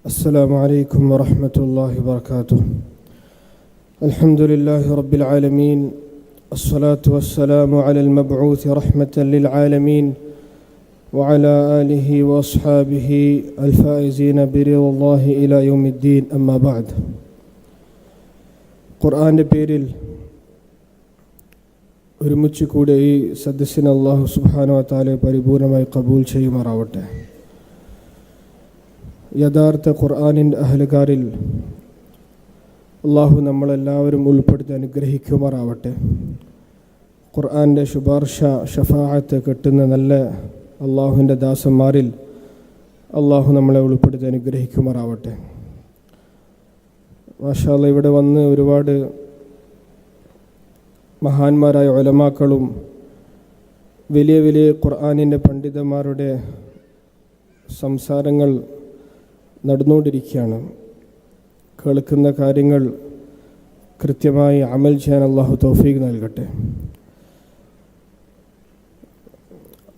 السلام عليكم ورحمة الله وبركاته. الحمد لله رب العالمين، الصلاة والسلام على المبعوث رحمة للعالمين وعلى آله وأصحابه الفائزين برضا الله إلى يوم الدين. أما بعد. ഖുർആൻ്റെ പേരിൽ ഒരുമിച്ച് കൂടെ ഈ സദസ്സിന് അല്ലാഹു സുബ്ഹാനഹു വ തആല പരിപൂർണമായി കബൂൽ ചെയ്യുമാറാവട്ടെ. യഥാർത്ഥ ഖുർആനിൻ്റെ അഹ്ലുകാരിൽ അള്ളാഹു നമ്മളെല്ലാവരും ഉൾപ്പെടുത്തി അനുഗ്രഹിക്കുമാറാവട്ടെ. ഖുർആൻ്റെ ശുപാർശ ഷഫാഅത്ത് കിട്ടുന്ന നല്ല അള്ളാഹുവിൻ്റെ ദാസന്മാരിൽ അള്ളാഹു നമ്മളെ ഉൾപ്പെടുത്തി അനുഗ്രഹിക്കുമാറാവട്ടെ. മാഷാ അല്ലാഹ്, ഇവിടെ വന്ന് ഒരുപാട് മഹാന്മാരായ ഉലമാക്കളും വലിയ വലിയ ഖുർആനിൻ്റെ പണ്ഡിതന്മാരുടെ സംസാരങ്ങൾ നടന്നുകൊണ്ടിരിക്കുകയാണ്. കേൾക്കുന്ന കാര്യങ്ങൾ കൃത്യമായി അമൽ ചെയ്യാൻ അള്ളാഹു തൗഫീഖ് നൽകട്ടെ.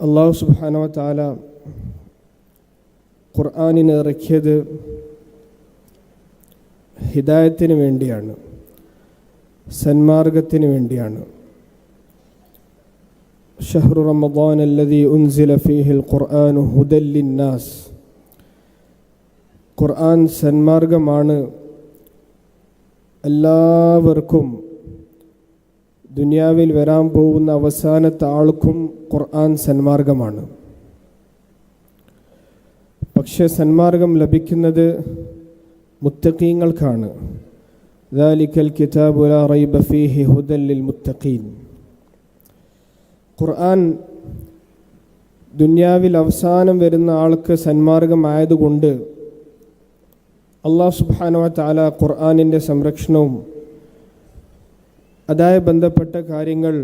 അള്ളാഹു സുബ്ഹാനഹു വ തആല ഖുർആനിനെ ഇറക്കിയത് ഹിദായത്തിന് വേണ്ടിയാണ്, സന്മാർഗത്തിന് വേണ്ടിയാണ്. ഷഹ്റു റമദാൻ അല്ലദീ ഉൻസില ഫീഹിൽ ഖുർആനു ഹുദൽ ലിന്നാസ്. ഖുർആൻ സന്മാർഗമാണ്, എല്ലാവർക്കും ദുനിയാവിൽ വരാൻ പോകുന്ന അവസാനത്തെ ആൾക്കും ഖുർആൻ സന്മാർഗമാണ്. പക്ഷേ സന്മാർഗം ലഭിക്കുന്നത് മുത്തഖീങ്ങൾക്കാണ്. ദാലിക്കൽ കിതാബു ലാ റൈബ ഫീഹി ഹുദൽ ലിൽ മുത്തഖീൻ. ഖുർആൻ ദുനിയാവിൽ അവസാനം വരുന്ന ആൾക്ക് സന്മാർഗമായതുകൊണ്ട് അല്ലാഹു സുബ്ഹാനഹു വ തആല ഖുർആനിൻ്റെ സംരക്ഷണവും അതുമായി ബന്ധപ്പെട്ട കാര്യങ്ങൾ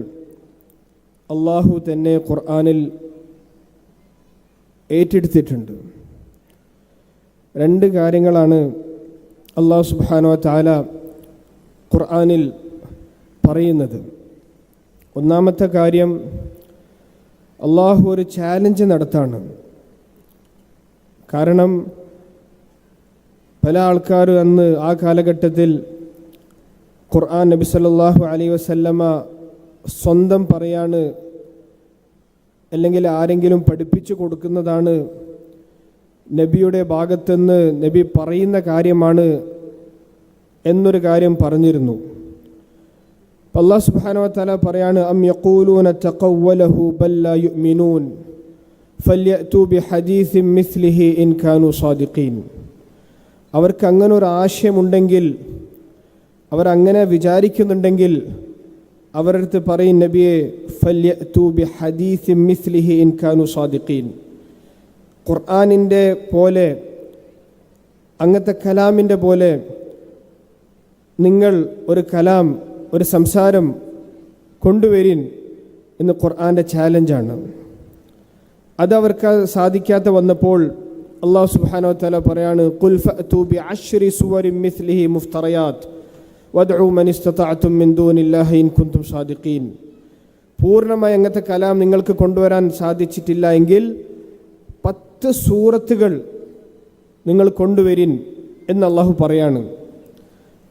അള്ളാഹു തന്നെ ഖുർആനിൽ ഏറ്റെടുത്തിട്ടുണ്ട്. രണ്ട് കാര്യങ്ങളാണ് അല്ലാഹു സുബ്ഹാനഹു വ തആല ഖുർആനിൽ പറയുന്നത്. ഒന്നാമത്തെ കാര്യം, അള്ളാഹു ഒരു ചാലഞ്ച് നടത്താണ്. കാരണം പല ആൾക്കാരും അന്ന് ആ കാലഘട്ടത്തിൽ ഖുർആൻ നബി സല്ലല്ലാഹു അലൈഹി വസല്ലമ സ്വന്തം പറയാണ്, അല്ലെങ്കിൽ ആരെങ്കിലും പഠിപ്പിച്ചു കൊടുക്കുന്നതാണ്, നബിയുടെ ഭാഗത്തുനിന്ന് നബി പറയുന്ന കാര്യമാണ് എന്നൊരു കാര്യം പറഞ്ഞിരുന്നു. അല്ലാഹു സുബ്ഹാനഹു വ തആല പറയാണ്, അം യഖൂലൂന തഖവ്വലഹു ബൽ ലാ യുഅ്മിനൂൻ ഫല്യഅതു ബിഹദീസിൻ മിസ്ലിഹി ഇൻ കാനൂ സാദിഖീൻ. അവർക്ക് അങ്ങനെ ഒരു ആശയമുണ്ടെങ്കിൽ, അവരങ്ങനെ വിചാരിക്കുന്നുണ്ടെങ്കിൽ അവരടുത്ത് പറയും, നബിയെ ഫല്യഅതു ബിഹദീസിൻ മിസ്ലിഹി ഇൻ കാനൂ സാദിഖീൻ. ഖുർആനിൻ്റെ പോലെ, അങ്ങനത്തെ കലാമിൻ്റെ പോലെ നിങ്ങൾ ഒരു കലാം, ഒരു സംസാരം കൊണ്ടുവരിൻ എന്ന് ഖുർആൻ്റെ ചാലഞ്ചാണ്. അതവർക്ക് സാധിക്കാതെ വന്നപ്പോൾ അല്ലാഹു സുബ്ഹാനഹു വ തആല പറയാണ്, ഖുൽ ഫഅതു ബിഅശ്രി സുവരിൻ മിസ്ലിഹി മുഫ്തറയാത്ത് വദ്ഉ മൻ ഇസ്തതഅതും മിൻ ദൂനില്ലാഹി ഇൻ കുൻതും സാദിഖീൻ. പൂർണ്ണമായി അങ്ങനത്തെ കലാം നിങ്ങൾക്ക് കൊണ്ടുവരാൻ സാധിച്ചിട്ടില്ല എങ്കിൽ 10 സൂറത്തുകൾ നിങ്ങൾ കൊണ്ടുവരിൻ എന്ന് അള്ളാഹു പറയാണ്.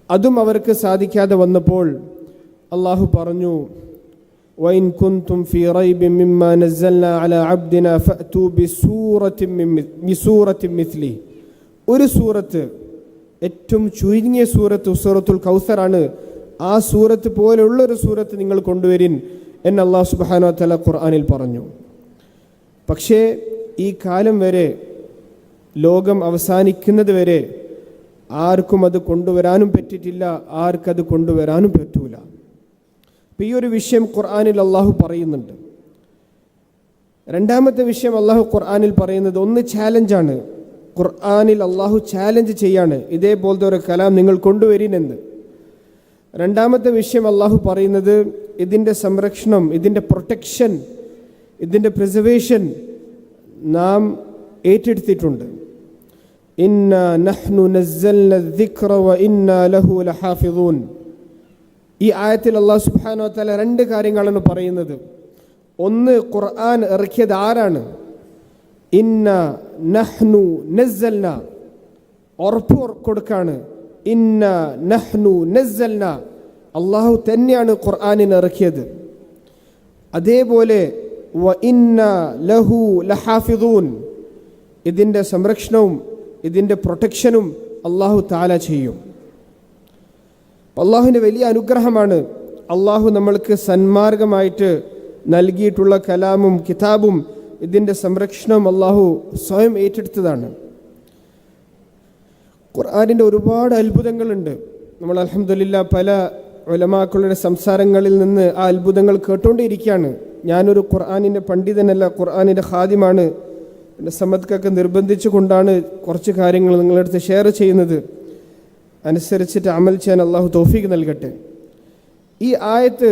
അതും അവർക്ക് സാധിക്കാതെ വന്നപ്പോൾ അള്ളാഹു പറഞ്ഞു, വഇൻ കുൻതും ഫീ റൈബിൻ മിമ്മാ നസ്സൽനാ അലാ അബ്ദിനാ ഫഅതു ബിസൂറത്തിൻ മിസ്ലി. ഒരു സൂറത്ത്, ഏറ്റവും ചുരുങ്ങിയ സൂറത്ത് സൂറത്തുൽ കൗസറാണ്, ആ സൂറത്ത് പോലെയുള്ളൊരു സൂറത്ത് നിങ്ങൾ കൊണ്ടുവരിൻ എന്ന് അല്ലാഹു സുബ്ഹാനഹു വ തആല ഖുർആനിൽ പറഞ്ഞു. പക്ഷേ ഈ കാലം വരെ, ലോകം അവസാനിക്കുന്നത് വരെ ആർക്കും അത് കൊണ്ടുവരാനും പറ്റിയിട്ടില്ല, ആർക്കത് കൊണ്ടുവരാനും പറ്റൂല. അപ്പം ഈ ഒരു വിഷയം ഖുർആനിൽ അള്ളാഹു പറയുന്നുണ്ട്. രണ്ടാമത്തെ വിഷയം അള്ളാഹു ഖുർആനിൽ പറയുന്നത്, ഒന്ന് ചാലഞ്ചാണ്. ഖുർആനിൽ അള്ളാഹു ചാലഞ്ച് ചെയ്യാണ്, ഇതേപോലത്തെ ഒരു കലാം നിങ്ങൾ കൊണ്ടുവരിനെന്ന്. രണ്ടാമത്തെ വിഷയം അള്ളാഹു പറയുന്നത്, ഇതിൻ്റെ സംരക്ഷണം, ഇതിൻ്റെ പ്രൊട്ടക്ഷൻ, ഇതിൻ്റെ പ്രിസർവേഷൻ നാം ഏറ്റെടുത്തിട്ടുണ്ട്. ഇന്നാ നഹ്നു നസ്സൽന الذിക്റ വഇന്നാ ലഹു ലഹാഫിളൂൻ. ഈ ആയത്തിൽ അല്ലാഹു സുബ്ഹാനഹു വ തആല രണ്ട് കാര്യങ്ങളാണ് പറയുന്നത്. ഒന്ന്, ഖുർആൻ ഇറക്കിയത് ആരാണ്? ഇന്ന നഹ്നു നസ്സൽന, ഉറപ്പ് കൊടുക്കാണ്. ഇന്ന നഹ്നു നസ്സൽന, അള്ളാഹു തന്നെയാണ് ഖുർആനിനെ ഇറക്കിയത്. അതേപോലെ വ ഇന്ന ലഹു ലഹാഫിദൂൻ, ഇതിൻ്റെ സംരക്ഷണവും ഇതിൻ്റെ പ്രൊട്ടക്ഷനും അള്ളാഹു തആല ചെയ്യും. അള്ളാഹുവിൻ്റെ വലിയ അനുഗ്രഹമാണ് അള്ളാഹു നമ്മൾക്ക് സന്മാർഗമായിട്ട് നൽകിയിട്ടുള്ള കലാമും കിതാബും ഇതിൻ്റെ സംരക്ഷണം അള്ളാഹു സ്വയം ഏറ്റെടുത്തതാണ്. ഖുർആനിൻ്റെ ഒരുപാട് അത്ഭുതങ്ങളുണ്ട്. നമ്മൾ അൽഹംദുലില്ലാ പല ഉലമാക്കളുടെ സംസാരങ്ങളിൽ നിന്ന് ആ അത്ഭുതങ്ങൾ കേട്ടുകൊണ്ടിരിക്കുകയാണ്. ഞാനൊരു ഖുർആനിൻ്റെ പണ്ഡിതനല്ല, ഖുർആനിൻ്റെ ഖാദിമാണ്. എൻ്റെ സമ്മത്തൊക്കെ നിർബന്ധിച്ചു കൊണ്ടാണ് കുറച്ച് കാര്യങ്ങൾ നിങ്ങളുടെ അടുത്ത് ഷെയർ ചെയ്യുന്നത്. അനുസരിച്ചിട്ട് അമൽ ചെയ്യാൻ അള്ളാഹു തൗഫീഖ് നൽകട്ടെ. ഈ ആയത്ത്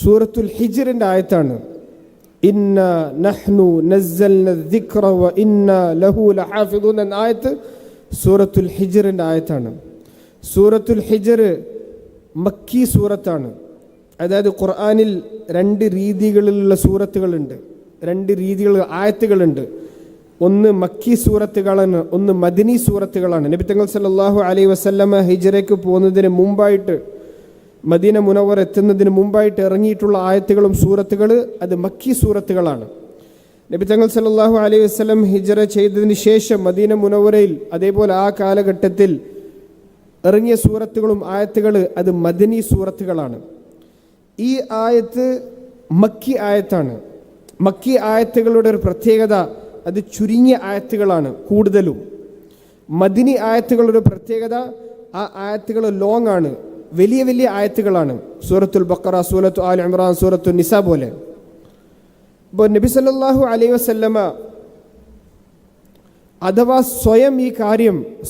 സൂറത്തുൽ ഹിജ്റിൻ്റെ ആയത്താണ്. ഇന്ന നഹ്നു നസ്സൽന ദിക്റ വ ഇന്ന ലഹു ലഹാഫിദൂൻ എന്ന ആയത്ത് സൂറത്തുൽ ഹിജ്റിൻ്റെ ആയത്താണ്. സൂറത്തുൽ ഹിജ്ർ മക്കി സൂറത്താണ്. അതായത് ഖുർആനിൽ 2 രീതികളിലുള്ള സൂറത്തുകളുണ്ട്, 2 രീതികൾ ആയത്തുകളുണ്ട്. ഒന്ന് മക്കി സൂറത്തുകളാണ്, ഒന്ന് മദനി സൂറത്തുകളാണ്. നബി തങ്ങൾ സല്ലല്ലാഹു അലൈഹി വസല്ലമ ഹിജ്റയ്ക്ക് പോകുന്നതിന് മുമ്പായിട്ട്, മദീന മുനവ്വറ എത്തുന്നതിന് മുമ്പായിട്ട് ഇറങ്ങിയിട്ടുള്ള ആയത്തുകളും സൂറത്തുകൾ അത് മക്കി സൂറത്തുകളാണ്. നബി തങ്ങൾ സല്ലല്ലാഹു അലൈഹി വസല്ലം ഹിജ്റ ചെയ്തതിന് ശേഷം മദീന മുനവ്വറയിൽ അതേപോലെ ആ കാലഘട്ടത്തിൽ ഇറങ്ങിയ സൂറത്തുകളും ആയത്തുകൾ അത് മദനി സൂറത്തുകളാണ്. ഈ ആയത്ത് മക്കി ആയത്താണ്. മക്കി ആയത്തുകളുടെ ഒരു പ്രത്യേകത അത് ചുരുങ്ങിയ ആയത്തുകളാണ് കൂടുതലും. മദനി ആയത്തുകളുടെ പ്രത്യേകത ആ ആയത്തുകൾ ലോങ് ആണ്, വലിയ വലിയ ആയത്തുകളാണ്. സൂറത്തുൽ ബഖറ, സൂറത്തു ആൽ ഇംറാൻ, സൂറത്തു നിസ പോലെ. ഇപ്പോൾ നബി സല്ലല്ലാഹു അലൈഹി വസല്ലമ അഥവാ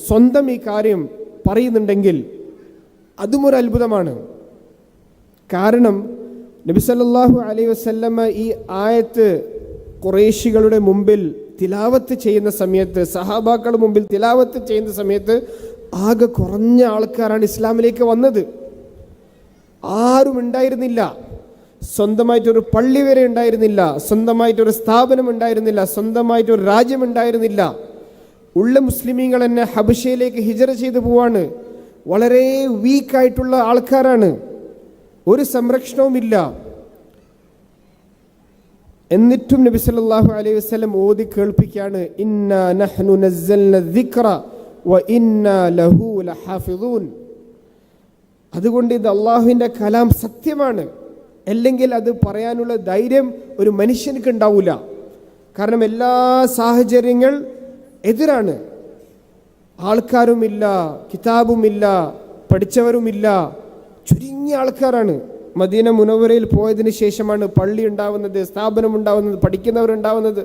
സ്വന്തം ഈ കാര്യം പറയുന്നുണ്ടെങ്കിൽ അതും ഒരു അത്ഭുതമാണ്. കാരണം നബി സല്ലല്ലാഹു അലൈഹി വസല്ലമ ഈ ആയത്ത് ഖുറൈശികളുടെ മുമ്പിൽ തിലാവത്ത് ചെയ്യുന്ന സമയത്ത്, സഹാബാക്കളുടെ മുമ്പിൽ തിലാവത്ത് ചെയ്യുന്ന സമയത്ത് ആകെ കുറഞ്ഞ ആൾക്കാരാണ് ഇസ്ലാമിലേക്ക് വന്നത്. ആരും ഉണ്ടായിരുന്നില്ല. സ്വന്തമായിട്ടൊരു പള്ളി വരെ ഉണ്ടായിരുന്നില്ല, സ്വന്തമായിട്ടൊരു സ്ഥാപനം ഉണ്ടായിരുന്നില്ല, സ്വന്തമായിട്ടൊരു രാജ്യം ഉണ്ടായിരുന്നില്ല. ഉള്ള മുസ്ലിമീങ്ങൾ തന്നെ ഹബശയിലേക്ക് ഹിജ്റ ചെയ്തു പോവാണ്. വളരെ വീക്കായിട്ടുള്ള ആൾക്കാരാണ്, ഒരു സംരക്ഷണവുമില്ല. എന്നിട്ടും നബി സല്ലല്ലാഹു അലൈഹി വസല്ലം ഓതി കേൾപ്പിക്കുകയാണ്, ഇന്നാ നഹ്നു നസ്സൽന ദിക്റ വ ഇന്നാ ലഹു ലഹാഫിദൂൻ. അതുകൊണ്ട് ഇത് അള്ളാഹുവിൻ്റെ കലാം സത്യമാണ്. അല്ലെങ്കിൽ അത് പറയാനുള്ള ധൈര്യം ഒരു മനുഷ്യർക്ക് ഉണ്ടാവില്ല. കാരണം എല്ലാ സാഹചര്യങ്ങൾ എതിരാണ്. ആൾക്കാരുമില്ല, കിതാബുമില്ല, പഠിച്ചവരുമില്ല, ചുരുങ്ങിയ ആൾക്കാരാണ്. മദീന മുനവ്വറയിൽ പോയതിന് ശേഷമാണ് പള്ളി ഉണ്ടാവുന്നത്, സ്ഥാപനം ഉണ്ടാവുന്നത്, പഠിക്കുന്നവരുണ്ടാവുന്നത്,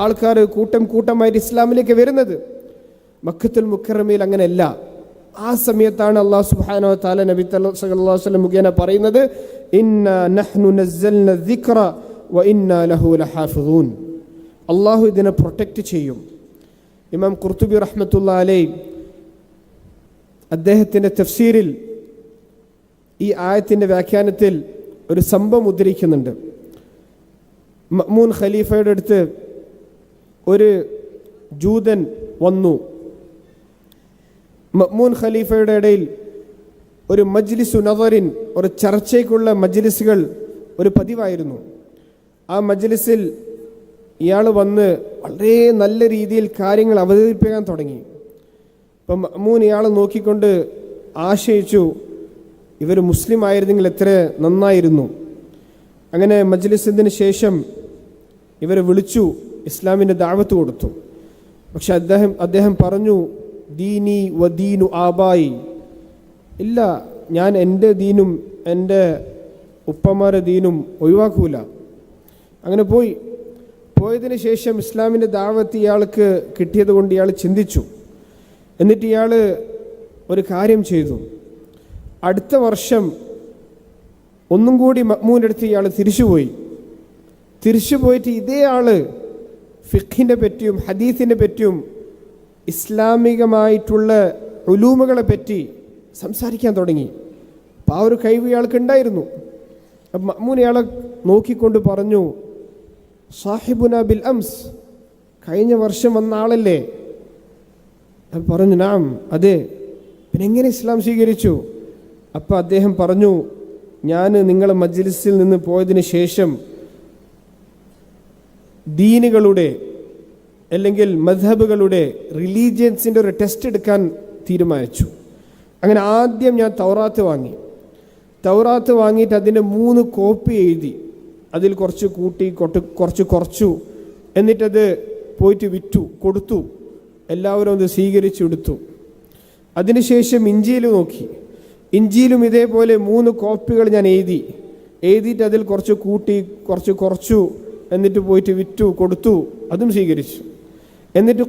ആൾക്കാർ കൂട്ടം കൂട്ടമായിട്ട് ഇസ്ലാമിലേക്ക് വരുന്നത്. മക്കത്തുൽ മുക്കറമയിൽ അങ്ങനെയല്ല. ആ സമയത്താണ് അല്ലാഹു സുബ്ഹാനഹു വ തആല നബി സല്ലല്ലാഹു അലൈഹി വസല്ലം മുഖേന പറയുന്നത്, ഇന്നാ നഹ്നു നസ്സൽന ദിക്റ വ ഇന്നാ ലഹു ലഹാഫിദൂൻ. അള്ളാഹു ഇതിനെ പ്രൊട്ടക്റ്റ് ചെയ്യും. ഇമാം ഖുർത്തുബി റഹ്മത്തുള്ളാഹി അലൈഹി അദ്ദേഹത്തിൻ്റെ തഫ്സീരിൽ ഈ ആയത്തിൻ്റെ വ്യാഖ്യാനത്തിൽ ഒരു സംഭവം ഉദ്ധരിക്കുന്നുണ്ട്. മഅ്മൂൻ ഖലീഫയുടെ അടുത്ത് ഒരു ജൂതൻ വന്നു. മഅ്മൂൻ ഖലീഫയുടെ ഇടയിൽ ഒരു മജ്ലിസു നദറിൻ, ഒരു ചർച്ചയ്ക്കുള്ള മജ്ലിസുകൾ ഒരു പതിവായിരുന്നു. ആ മജ്ലിസിൽ ഇയാൾ വന്ന് വളരെ നല്ല രീതിയിൽ കാര്യങ്ങൾ അവതരിപ്പിക്കാൻ തുടങ്ങി. അപ്പം മഅ്മൂൻ ഇയാളെ നോക്കിക്കൊണ്ട് ആശയിച്ചു, ഇവർ മുസ്ലിം ആയിരുന്നെങ്കിൽ എത്ര നന്നായിരുന്നു. അങ്ങനെ മജ്ലിസിന് ശേഷം ഇവരെ വിളിച്ചു, ഇസ്ലാമിൻ്റെ ദഅവത്ത് കൊടുത്തു. പക്ഷെ അദ്ദേഹം പറഞ്ഞു, ദീനി വ ദീനു ആബായി, ഇല്ല, ഞാൻ എൻ്റെ ദീനും എൻ്റെ ഉപ്പമാരുടെ ദീനും ഒഴിവാക്കൂല. അങ്ങനെ പോയതിന് ശേഷം ഇസ്ലാമിൻ്റെ ദഅവത്ത് ഇയാൾക്ക് കിട്ടിയത് കൊണ്ട് ഇയാൾ ചിന്തിച്ചു. എന്നിട്ട് ഇയാൾ ഒരു കാര്യം ചെയ്തു. അടുത്ത വർഷം ഒന്നും കൂടി മഅ്മൂൻ്റെ അടുത്ത് ഇയാൾ തിരിച്ചു പോയിട്ട് ഇതേ ആള് ഫിഖിനെ പറ്റിയും ഹദീസിനെ പറ്റിയും ഇസ്ലാമികമായിട്ടുള്ള ഉലൂമുകളെ പറ്റി സംസാരിക്കാൻ തുടങ്ങി. അപ്പോൾ ആ ഒരു കഴിവ് ഇയാൾക്ക് ഉണ്ടായിരുന്നു. അപ്പം മഅ്മൂൻ ഇയാളെ നോക്കിക്കൊണ്ട് പറഞ്ഞു, സാഹിബുന ബിൽ അംസ്, കഴിഞ്ഞ വർഷം വന്ന ആളല്ലേ, പറഞ്ഞു നാം, അതെ. പിന്നെ എങ്ങനെ ഇസ്ലാം സ്വീകരിച്ചു? അപ്പോൾ അദ്ദേഹം പറഞ്ഞു, ഞാൻ നിങ്ങളെ മജ്ലിസിൽ നിന്ന് പോയതിന് ശേഷം ദീനുകളുടെ അല്ലെങ്കിൽ മദ്ഹബുകളുടെ റിലീജിയൻസിൻ്റെ ഒരു ടെസ്റ്റ് എടുക്കാൻ തീരുമാനിച്ചു. അങ്ങനെ ആദ്യം ഞാൻ തൗറാത്ത് വാങ്ങിയിട്ട് അതിൻ്റെ 3 കോപ്പി എഴുതി, അതിൽ കുറച്ച് കൂട്ടി കുറച്ചു, എന്നിട്ടത് പോയിട്ട് കൊടുത്തു. എല്ലാവരും അത് സ്വീകരിച്ചെടുത്തു. അതിനുശേഷം ഇഞ്ചീൽ നോക്കി. ഇഞ്ചീലും ഇതേപോലെ 3 കോപ്പികൾ ഞാൻ എഴുതിയിട്ട് അതിൽ കുറച്ച് കൂട്ടി കുറച്ചു, എന്നിട്ട് പോയിട്ട് കൊടുത്തു, അതും സ്വീകരിച്ചു. എന്നിട്ട്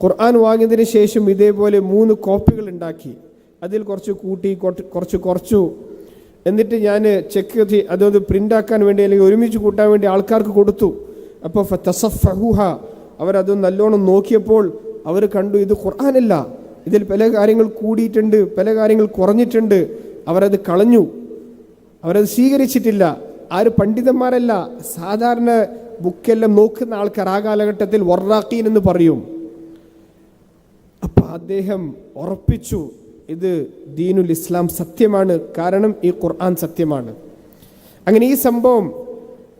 ഖുർആൻ വാങ്ങിയതിന് ശേഷം ഇതേപോലെ 3 കോപ്പികൾ ഉണ്ടാക്കി, അതിൽ കുറച്ച് കൂട്ടി കുറച്ചു, എന്നിട്ട് ഞാൻ ചെക്ക് ചെയ്ത് അതൊന്ന് പ്രിൻ്റാക്കാൻ വേണ്ടി അല്ലെങ്കിൽ ഒരുമിച്ച് കൂട്ടാൻ വേണ്ടി ആൾക്കാർക്ക് കൊടുത്തു. അപ്പോൾ ഫതസഫഹുഹ, അവരത് നല്ലോണം നോക്കിയപ്പോൾ അവർ കണ്ടു ഇത് ഖുർആനല്ല, ഇതിൽ പല കാര്യങ്ങൾ കൂടിയിട്ടുണ്ട്, പല കാര്യങ്ങൾ കുറഞ്ഞിട്ടുണ്ട്. അവരത് കളഞ്ഞു, അവരത് സ്വീകരിച്ചിട്ടില്ല. ആര് പണ്ഡിതന്മാരല്ല, സാധാരണ ബുക്കെല്ലാം നോക്കുന്ന ആൾക്കാർ. ആ കാലഘട്ടത്തിൽ വറാഖീൻ എന്ന് പറയും. അപ്പം അദ്ദേഹം ഉറപ്പിച്ചു ഇത് ദീനുൽ ഇസ്ലാം സത്യമാണ്, കാരണം ഈ ഖുർആൻ സത്യമാണ്. അങ്ങനെ ഈ സംഭവം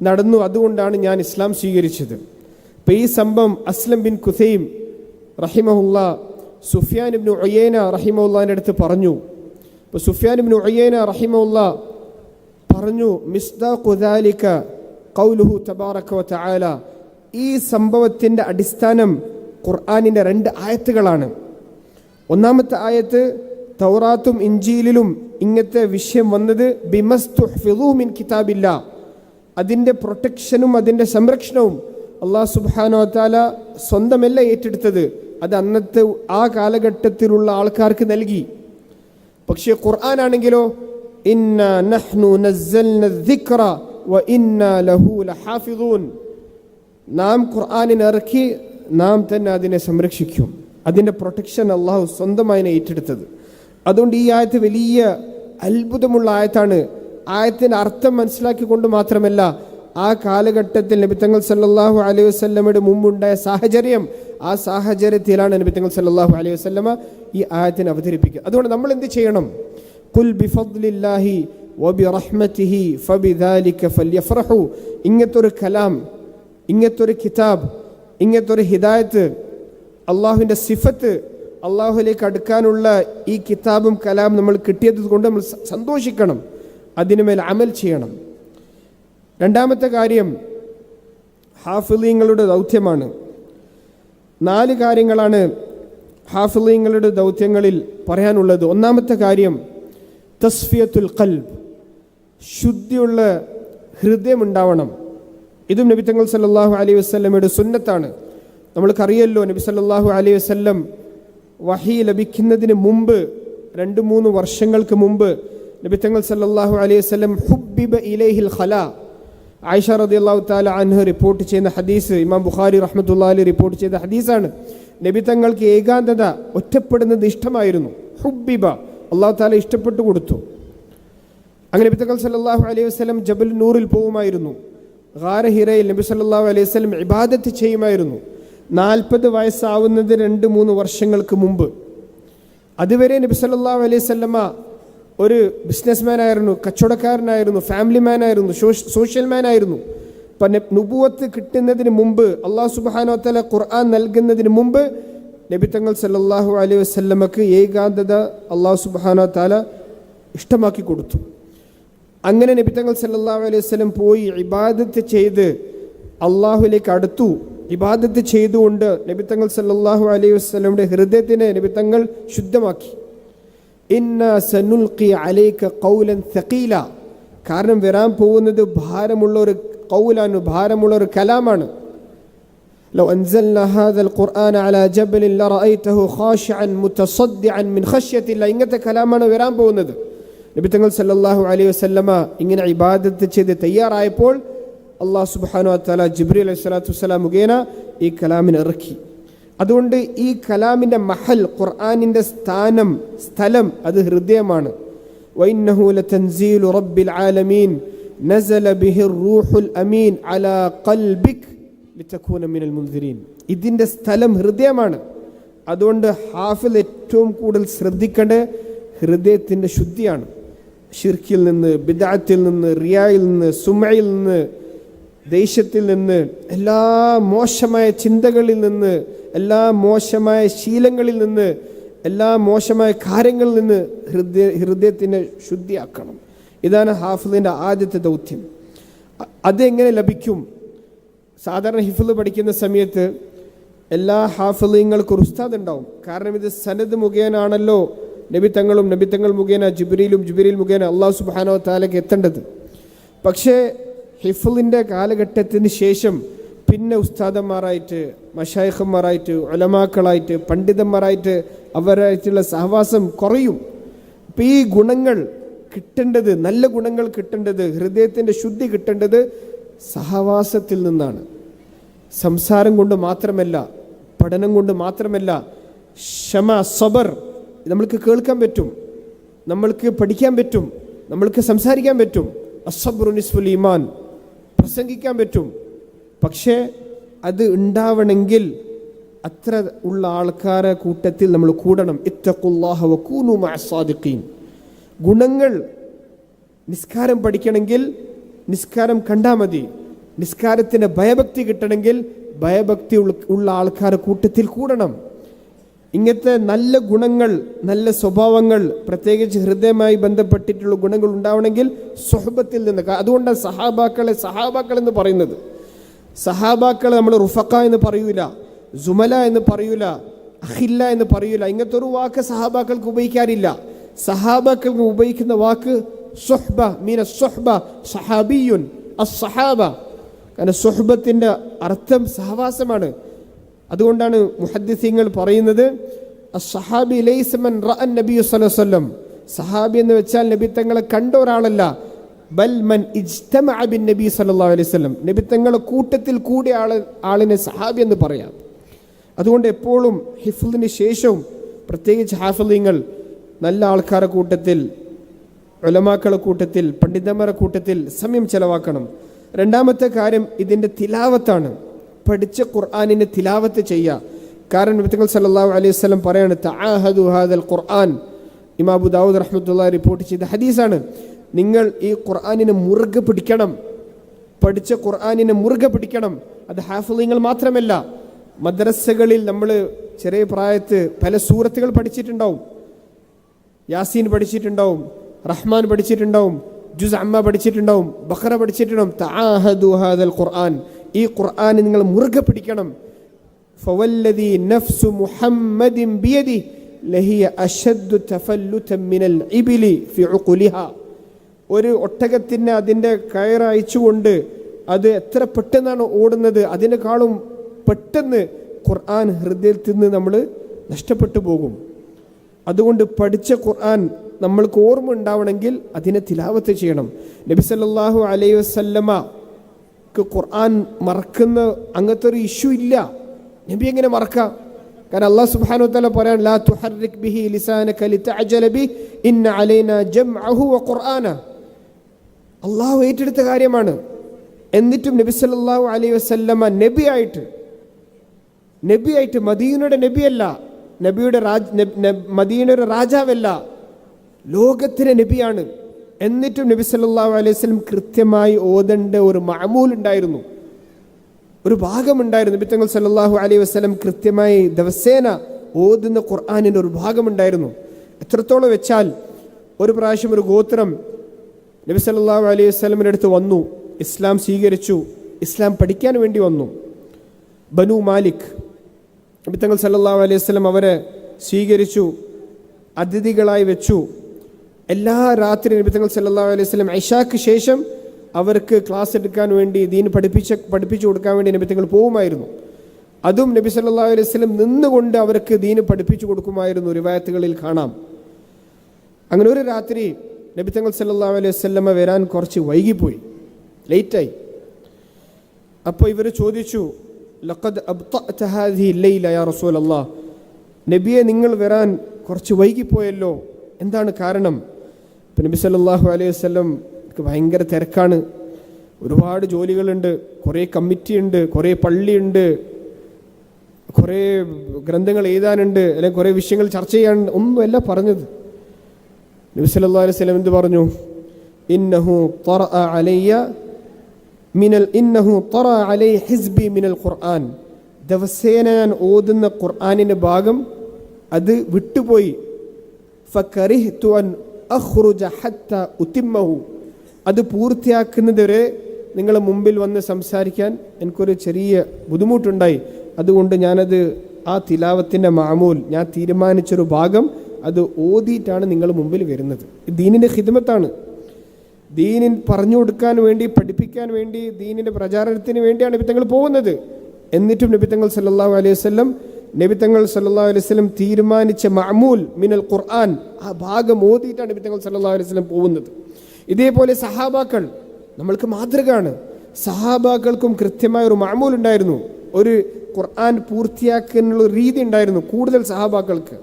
നടന്നു. അതുകൊണ്ടാണ് ഞാൻ ഇസ്ലാം സ്വീകരിച്ചത്. അപ്പം ഈ സംഭവം അസ്ലം ബിൻ ഖുസൈം റഹിമഹുല്ലാ സുഫിയാൻ ഇബ്നു ഉയൈന റഹിമഹുല്ലാന്റെ അടുത്ത് പറഞ്ഞു. അപ്പോൾ സുഫിയാൻ ഇബ്നു ഉയൈന റഹിമഹുല്ലാ പറഞ്ഞു, മിസ്ദാഖു ദാലിക ഖൗലുഹു തബാറക വ തആല, ഈ സംഭവത്തിൻ്റെ അടിസ്ഥാനം ഖുർആനിൻ്റെ 2 ആയത്തുകളാണ്. ഒന്നാമത്തെ ആയത്ത്, തൗറാത്തും ഇഞ്ചീലിലും ഇങ്ങനത്തെ വിഷയം വന്നത് ബിമസ്തുഹ്ഫിദൂ മിൻ കിതാബില്ലാ, അതിൻ്റെ പ്രൊട്ടക്ഷനും അതിൻ്റെ സംരക്ഷണവും അല്ലാഹു സുബ്ഹാനഹു വ തആല സ്വന്തമല്ല ഏറ്റെടുത്തത്, അത് അന്നത്തെ ആ കാലഘട്ടത്തിലുള്ള ആൾക്കാർക്ക് നൽകി. പക്ഷേ ഖുർആനാണെങ്കിലോ ഇന്നാ നഹ്നു നസ്സൽന ദിക്റ വ ഇന്നാ ലഹു ലഹാഫിദൂൻ, നാം ഖുർആനിനെ ഇറക്കി, നാം തന്നെ അതിനെ സംരക്ഷിക്കും. അതിൻ്റെ പ്രൊട്ടക്ഷൻ അള്ളാഹു സ്വന്തമായി ഏറ്റെടുത്തത്. അതുകൊണ്ട് ഈ ആയത്ത് വലിയ അത്ഭുതമുള്ള ആയത്താണ്. ആയത്തിൻ്റെ അർത്ഥം മനസ്സിലാക്കിക്കൊണ്ട് മാത്രമല്ല, ആ കാലഘട്ടത്തിൽ നബി തങ്ങൾ സല്ലല്ലാഹു അലൈഹി വസല്ലമയുടെ മുമ്പുണ്ടായ സാഹചര്യം, ആ സാഹചര്യത്തിലാണ് നബി തങ്ങൾ സല്ലല്ലാഹു അലൈഹി വസല്ലമ ഈ ആയത്തിനെ അവതരിപ്പിക്കുക. അതുകൊണ്ട് നമ്മൾ എന്ത് ചെയ്യണം? ഖുൽ ബിഫദ്ലില്ലാഹി വബിറഹ്മതിഹി ഫബിദാലിക ഫല്യഫറഹു. ഇങ്ങനത്തൊരു കലാം, ഇങ്ങനത്തൊരു കിതാബ്, ഇങ്ങനത്തൊരു ഹിദായത്ത്, അള്ളാഹുവിൻ്റെ സിഫത്ത്, അള്ളാഹുലേക്ക് അടുക്കാനുള്ള ഈ കിതാബും കലാം നമ്മൾ കിട്ടിയത് കൊണ്ട് നമ്മൾ സന്തോഷിക്കണം, അതിനുമേൽ അമൽ ചെയ്യണം. രണ്ടാമത്തെ കാര്യം ഹാഫിളീങ്ങളുടെ ദൗത്യമാണ്. 4 കാര്യങ്ങളാണ് ഹാഫിളീങ്ങളുടെ ദൗത്യങ്ങളിൽ പറയാനുള്ളത്. ഒന്നാമത്തെ കാര്യം തസ്ഫിയത്തുൽ ഖൽബ്, ശുദ്ധിയുള്ള ഹൃദയം ഉണ്ടാവണം. ഇതും നബി തങ്ങൾ സല്ലല്ലാഹു അലൈഹി വസല്ലമയുടെ സുന്നത്താണ്. നമ്മൾക്കറിയല്ലോ, നബി സല്ലല്ലാഹു അലൈഹി വസല്ലം വഹി ലഭിക്കുന്നതിന് മുമ്പ് 2-3 വർഷങ്ങൾക്ക് മുമ്പ് നബി തങ്ങൾ സല്ലല്ലാഹു അലൈഹി വസല്ലം ഹുബ്ബിബ ഇലൈഹിൽ ഖലാ, ആയിഷ റളിയല്ലാഹു തആല അൻഹ റിപ്പോർട്ട് ചെയ്യുന്ന ഹദീസ്, ഇമാം ബുഖാരി റഹ്മത്തുള്ളാഹി അലൈഹി റിപ്പോർട്ട് ചെയ്ത ഹദീസാണ്. നബി തങ്ങൾക്ക് ഏകാന്തത, ഒറ്റപ്പെടുന്നത് ഇഷ്ടമായിരുന്നു. ഹുബ്ബിബ, അല്ലാഹു തആല ഇഷ്ടപ്പെട്ടു കൊടുത്തു. അങ്ങനെ നബി തങ്ങൾ സല്ലല്ലാഹു അലൈഹി വസല്ലം ജബൽ നൂറിൽ പോകുമായിരുന്നു. ഗാര ഹിറയിൽ നബി സല്ലല്ലാഹു അലൈഹി വസല്ലം ഇബാദത്ത് ചെയ്യുമായിരുന്നു. 40 വയസ്സാവുന്നത് 2-3 വർഷങ്ങൾക്ക് മുമ്പ്. അതുവരെ നബി സല്ലല്ലാഹു അലൈഹി വസല്ലമ ഒരു ബിസിനസ്മാൻ ആയിരുന്നു, കച്ചവടക്കാരനായിരുന്നു, ഫാമിലി മാൻ ആയിരുന്നു, സോഷ്യൽ മാൻ ആയിരുന്നു. അപ്പം നുബുവത്ത് കിട്ടുന്നതിന് മുമ്പ്, അള്ളാഹു സുബ്ഹാനഹു വ തആല ഖുർആൻ നൽകുന്നതിന് മുമ്പ് നബി തങ്ങൾ സല്ലല്ലാഹു അലൈഹി വസല്ലമക്ക് ഏകാന്തത അള്ളാഹു സുബ്ഹാനഹു വ തആല ഇഷ്ടമാക്കി കൊടുത്തു. അങ്ങനെ നബി തങ്ങൾ സല്ലല്ലാഹു അലൈഹി വസല്ലം പോയി ഇബാദത്ത് ചെയ്ത് അള്ളാഹുലേക്ക് അടുത്തു. ഇബാദത്ത് ചെയ്തുകൊണ്ട് നബി തങ്ങൾ സല്ലല്ലാഹു അലൈഹി വസല്ലമയുടെ ഹൃദയത്തിനെ നബി തങ്ങൾ ശുദ്ധമാക്കി. ഇന്നാ സനുൽഖി അലൈക ഖൗലൻ സഖീല, കാരണം വരാൻ പോകുന്നത് ഭാരമുള്ള ഒരു ഖൗലാണ്, ഭാരമുള്ള ഒരു കലാമാണ്. ലൗ അൻസൽനാ ഹാദൽ ഖുർആന അലാ ജബലിൻ ലറഅയ്തഹു ഖാശിഅൻ മുതസദ്ദിഅൻ മിൻ ഖശ്യത്തില്ലാ, ഇങ്ങനത്തെ കലാമാണ് വരാൻ പോകുന്നത്. നബി തങ്ങൾ സല്ലല്ലാഹു അലൈഹി വസല്ലമ ഇങ്ങനെ ഇബാദത്ത് ചെയ്ത് തയ്യാറായപ്പോൾ അല്ലാഹു സുബ്ഹാനഹു വ തആല ജിബ്രീൽ അലൈഹിസ്സലാത്തു വസ്സലാം മുഖേന ഈ കലാമിനെ ഇറക്കി. അതുകൊണ്ട് ഈ കലാമിൻ്റെ മഹൽ, ഖുർആനിൻ്റെ സ്ഥലം അത് ഹൃദയമാണ്. വഇന്നഹു ലതൻസീലു റബ്ബിൽ ആലമീൻ നസല ബിഹിർ റൂഹുൽ അമീൻ അലാ ഖൽബിക് ലിതകൂന മിനൽ മുൻസിരീൻ. ഇതിൻ്റെ സ്ഥലം ഹൃദയമാണ്. അതുകൊണ്ട് ഹാഫിൽ ഏറ്റവും കൂടുതൽ ശ്രദ്ധിക്കേണ്ടത് ഹൃദയത്തിൻ്റെ ശുദ്ധിയാണ്. ഷിർക്കിൽ നിന്ന്, ബിദ്അത്തിൽ നിന്ന്, റിയായിൽ നിന്ന്, സുമയിൽ നിന്ന്, ദേഷ്യത്തിൽ നിന്ന്, എല്ലാ മോശമായ ചിന്തകളിൽ നിന്ന്, എല്ലാ മോശമായ ശീലങ്ങളിൽ നിന്ന്, എല്ലാ മോശമായ കാര്യങ്ങളിൽ നിന്ന് ഹൃദയത്തിനെ ശുദ്ധിയാക്കണം. ഇതാണ് ഹാഫിളിൻ്റെ ആദ്യത്തെ ദൗത്യം. അതെങ്ങനെ ലഭിക്കും? സാധാരണ ഹിഫ്ള് പഠിക്കുന്ന സമയത്ത് എല്ലാ ഹാഫിളീങ്ങൾക്കും ഒരു ഉസ്താദ് ഉണ്ടാവും. കാരണം ഇത് സനദ് മുഖേനാണല്ലോ നബിത്തങ്ങൾ മുഖേന ജിബ്രീൽ മുഖേന അള്ളാഹു സുബ്ഹാനഹു വ തആലയ്ക്ക് എത്തേണ്ടത്. പക്ഷേ ഹിഫ്ളിൻ്റെ കാലഘട്ടത്തിന് ശേഷം പിന്നെ ഉസ്താദന്മാരായിട്ട്, മശായിഖന്മാരായിട്ട്, ഉലമാക്കളായിട്ട്, പണ്ഡിതന്മാരായിട്ട് അവരായിട്ടുള്ള സഹവാസം കുറയും. അപ്പം ഈ ഗുണങ്ങൾ കിട്ടേണ്ടത്, നല്ല ഗുണങ്ങൾ കിട്ടേണ്ടത്, ഹൃദയത്തിൻ്റെ ശുദ്ധി കിട്ടേണ്ടത് സഹവാസത്തിൽ നിന്നാണ്. സംസാരം കൊണ്ട് മാത്രമല്ല, പഠനം കൊണ്ട് മാത്രമല്ല, ക്ഷമ, സബർ നമ്മൾക്ക് കേൾക്കാൻ പറ്റും, നമ്മൾക്ക് പഠിക്കാൻ പറ്റും, നമ്മൾക്ക് സംസാരിക്കാൻ പറ്റും. അസ്സബ്റു നിസ്ഫുൽ ഈമാൻ പ്രസംഗിക്കാൻ പറ്റും. പക്ഷേ അത് ഉണ്ടാവണമെങ്കിൽ അത്ര ഉള്ള ആൾക്കാരെ കൂട്ടത്തിൽ നമ്മൾ കൂടണം. ഇത്തഖുല്ലാഹ വകൂനു മഅസ്സാദിഖീൻ. ഗുണങ്ങൾ നിസ്കാരം പഠിക്കണമെങ്കിൽ നിസ്കാരം കണ്ടാൽ മതി. നിസ്കാരത്തിന് ഭയഭക്തി കിട്ടണമെങ്കിൽ ഭയഭക്തി ഉള്ള ആൾക്കാരെ കൂട്ടത്തിൽ കൂടണം. ഇങ്ങനത്തെ നല്ല ഗുണങ്ങൾ, നല്ല സ്വഭാവങ്ങൾ, പ്രത്യേകിച്ച് ഹൃദയമായി ബന്ധപ്പെട്ടിട്ടുള്ള ഗുണങ്ങൾ ഉണ്ടാവണമെങ്കിൽ സ്വഹബത്തിൽ നിന്ന്. അതുകൊണ്ടാണ് സഹാബാക്കൾ എന്ന് പറയുന്നത്. സഹാബാക്കൾ നമ്മൾ റുഫഖ എന്ന് പറയൂല, സുമല എന്ന് പറയൂല, അഖില്ല എന്ന് പറയൂല. ഇങ്ങനത്തെ ഒരു വാക്ക് സഹാബാക്കൾക്ക് ഉപയോഗിക്കാറില്ല. സഹാബാക്കൾക്ക് ഉപയോഗിക്കുന്ന വാക്ക് സുഹ്ബ, മീന സുഹ്ബ, സഹാബിയുൻ, അസ്സഹാബ. കാരണം സുഹ്ബത്തിൻ്റെ അർത്ഥം സഹവാസമാണ്. അതുകൊണ്ടാണ് മുഹദ്ദിസീങ്ങൾ പറയുന്നത് അസ്സഹാബി ലൈസ മൻ റഅ നബി സ്വല്ലല്ലാഹു അലൈഹി വസല്ലം. സഹാബി എന്ന് വെച്ചാൽ നബി തങ്ങളെ കണ്ട ഒരാളല്ല, ബൽ മൻ ഇജ്തമഅ ബിൻ നബി സ്വല്ലല്ലാഹു അലൈഹി വസല്ലം. നബി തങ്ങളെ കൂട്ടത്തിൽ കൂടിയ ആളിനെ സഹാബി എന്ന് പറയാം. അതുകൊണ്ട് എപ്പോഴും ഹിഫ്ളിന് ശേഷവും പ്രത്യേകിച്ച് ഹാഫിളീങ്ങൾ നല്ല ആൾക്കാരെ കൂട്ടത്തിൽ, ഉലമാക്കളെ കൂട്ടത്തിൽ, പണ്ഡിതന്മാരെ കൂട്ടത്തിൽ സമയം ചെലവാക്കണം. രണ്ടാമത്തെ കാര്യം ഇതിൻ്റെ തിലാവത്താണ്. പഠിച്ച ഖുർആനിനെ തിലാവത്ത് ചെയ്യുക. കാരണം നബി തങ്ങൾ സല്ലല്ലാഹു അലൈഹി വസല്ലം പറയാണ് തആഹദു ഹാദൽ ഖുർആൻ. ഇമാം അബൂ ദാവൂദ് റഹ്മത്തുള്ളാഹി റിപ്പോർട്ട് ചെയ്ത ഹദീസാണ്. നിങ്ങൾ ഈ ഖുർആനിനെ മുറുകെ പിടിക്കണം. പഠിച്ച ഖുർആനിനെ മുറുകെ പിടിക്കണം. അത് ഹാഫിളീങ്ങൾ മാത്രമല്ല, മദ്രസകളിൽ നമ്മൾ ചെറിയ പ്രായത്ത് പല സൂറത്തുകൾ പഠിച്ചിട്ടുണ്ടാവും. യാസീൻ പഠിച്ചിട്ടുണ്ടാവും, റഹ്മാൻ പഠിച്ചിട്ടുണ്ടാവും, ജുസ് അമ്മ പഠിച്ചിട്ടുണ്ടാവും, ബഖറ പഠിച്ചിട്ടുണ്ടാവും. തആഹദു ഹാദൽ ഖുർആൻ. ഈ ഖുർആൻ നിങ്ങൾ മുറുകെ പിടിക്കണം. ഫവല്ലദി നഫ്സു മുഹമ്മദിൻ ബിയദിഹി ലഹിയ അശദ്ദു തഫല്ലുതൻ മിനൽ ഇബ്ലി ഫി ഉഖുലിഹാ. ഒരു ഒട്ടകത്തിന് അതിൻ്റെ കയറയച്ചുകൊണ്ട് അത് എത്ര പെട്ടെന്നാണ് ഓടുന്നത്, അതിനേക്കാളും പെട്ടെന്ന് ഖുർആൻ ഹൃദയത്തിൽ നിന്ന് നമ്മൾ നഷ്ടപ്പെട്ടു പോകും. അതുകൊണ്ട് പഠിച്ച ഖുർആൻ നമ്മൾക്ക് ഓർമ്മ ഉണ്ടാവണമെങ്കിൽ അതിനെ തിലാവത്ത് ചെയ്യണം. നബി സല്ലല്ലാഹു അലൈഹി വസല്ലമക്ക് ഖുർആൻ മറക്കുന്ന അങ്ങനത്തെ ഒരു ഇഷ്യൂ ഇല്ല. നബി എങ്ങനെ മറക്കാം? കാരണം അല്ലാഹു സുബ്ഹാനഹു വ തആല പറയാൻ ലാ തുഹർരിക് ബിഹി ലിസാനക ലിതഅജല ബി ഇന്ന അലൈനാ ജംഅഹു വ ഖുർആന. അല്ലാഹു ഏറ്റെടുത്ത കാര്യമാണ്. എന്നിട്ടും നബി സല്ലല്ലാഹു അലൈഹി വസല്ലമ നബിയായിട്ട് മദീനയുടെ നബിയല്ല, മദീനയുടെ രാജാവല്ല, ലോകത്തിലെ നബിയാണ്. എന്നിട്ടും നബി സല്ലല്ലാഹു അലൈഹി വസല്ലം കൃത്യമായി ഓതേണ്ട ഒരു മഅമൂൽ ഉണ്ടായിരുന്നു, ഒരു ഭാഗമുണ്ടായിരുന്നു. നബി തങ്ങൾ സല്ലല്ലാഹു അലൈഹി വസല്ലം കൃത്യമായി ദിവസേന ഓതുന്ന ഖുർആനിൻ്റെ ഒരു ഭാഗമുണ്ടായിരുന്നു. എത്രത്തോളം വെച്ചാൽ ഒരു പ്രാവശ്യം ഒരു ഗോത്രം നബി സല്ലല്ലാഹു അലൈഹി വസല്ലമിൻ്റെ അടുത്ത് വന്നു, ഇസ്ലാം സ്വീകരിച്ചു, ഇസ്ലാം പഠിക്കാൻ വേണ്ടി വന്നു. ബനു മാലിക്. നബി തങ്ങൾ സല്ലല്ലാഹു അലൈഹി വസല്ലം അവരെ സ്വീകരിച്ചു, അതിഥികളായി വെച്ചു. എല്ലാ രാത്രി നബി തങ്ങൾ സല്ലല്ലാഹു അലൈഹി വസല്ലം ഇശാക്ക് ശേഷം അവർക്ക് ക്ലാസ് എടുക്കാൻ വേണ്ടി, ദീൻ പഠിപ്പിച്ചു കൊടുക്കാൻ വേണ്ടി നബി തങ്ങൾ പോകുമായിരുന്നു. അതും നബി സല്ലല്ലാഹു അലൈഹി വസല്ലം നിന്നുകൊണ്ട് അവർക്ക് ദീൻ പഠിപ്പിച്ചു കൊടുക്കുമായിരുന്നു, റിവായത്തുകളിൽ കാണാം. അങ്ങനെ ഒരു രാത്രി നബി തങ്ങൾ സല്ലല്ലാഹു അലൈഹി വസല്ലമ വരാൻ കുറച്ച് വൈകിപ്പോയി, ലേറ്റായി. അപ്പോൾ ഇവർ ചോദിച്ചു, ലഖദ് അബ്തഅത ഹാദിഹി ലൈല യാ റസൂലല്ലാഹ്, നബിയെ നിങ്ങൾ വരാൻ കുറച്ച് വൈകിപ്പോയല്ലോ, എന്താണ് കാരണം? അപ്പം നബി സല്ലല്ലാഹു അലൈഹി വസല്ലം ഭയങ്കര തിരക്കാണ്, ഒരുപാട് ജോലികളുണ്ട്, കുറേ കമ്മിറ്റി ഉണ്ട്, കുറേ പള്ളിയുണ്ട്, കുറേ ഗ്രന്ഥങ്ങൾ എഴുതാനുണ്ട്, അല്ലെങ്കിൽ കുറേ വിഷയങ്ങൾ ചർച്ച ചെയ്യാനുണ്ട്, ഒന്നുമല്ല പറഞ്ഞത്. നബി സല്ലല്ലാഹു അലൈഹി വസല്ലം എന്ത് പറഞ്ഞു? ഇന്നഹു തറഅ അലൈ ഹിസ്ബി മിനൽ ഖുർആൻ. ദിവസേന ഞാൻ ഓതുന്ന ഖുർആനിൻ്റെ ഭാഗം അത് വിട്ടുപോയി. ഫകരിഹ്തു അൻ അഖ്റുജ ഹത്താ ഉതിമ്മഹു. അത് പൂർത്തിയാക്കുന്നത് വരെ നിങ്ങളുടെ മുമ്പിൽ വന്ന് സംസാരിക്കാൻ എനിക്കൊരു ചെറിയ ബുദ്ധിമുട്ടുണ്ടായി. അതുകൊണ്ട് ഞാനത് ആ തിലാവത്തിൻ്റെ മാമൂൽ, ഞാൻ തീരുമാനിച്ചൊരു ഭാഗം അത് ഓതിയിട്ടാണ് നിങ്ങൾ മുമ്പിൽ വരുന്നത്. ദീനിൻ്റെ ഖിദ്മത്താണ്. ദീനിൻ പറഞ്ഞു കൊടുക്കാൻ വേണ്ടി, പഠിപ്പിക്കാൻ വേണ്ടി, ദീനിൻ്റെ പ്രചാരണത്തിന് വേണ്ടിയാണ് നബിത്തങ്ങൾ പോകുന്നത്. എന്നിട്ടും നബിത്തങ്ങൾ സല്ലല്ലാഹു അലൈഹി വസല്ലം തീരുമാനിച്ച മഅമൂൽ മിനൽ ഖുർആൻ, ആ ഭാഗം ഓതിയിട്ടാണ് നബിത്തങ്ങൾ സല്ലല്ലാഹു അലൈഹി വസല്ലം പോകുന്നത്. ഇതേപോലെ സഹാബാക്കൾ നമ്മൾക്ക് മാതൃകയാണ്. സഹാബാക്കൾക്കും കൃത്യമായ ഒരു മഅമൂൽ ഉണ്ടായിരുന്നു, ഒരു ഖുർആൻ പൂർത്തിയാക്കാനുള്ള രീതി ഉണ്ടായിരുന്നു കൂടുതൽ സഹാബാക്കൾക്ക്.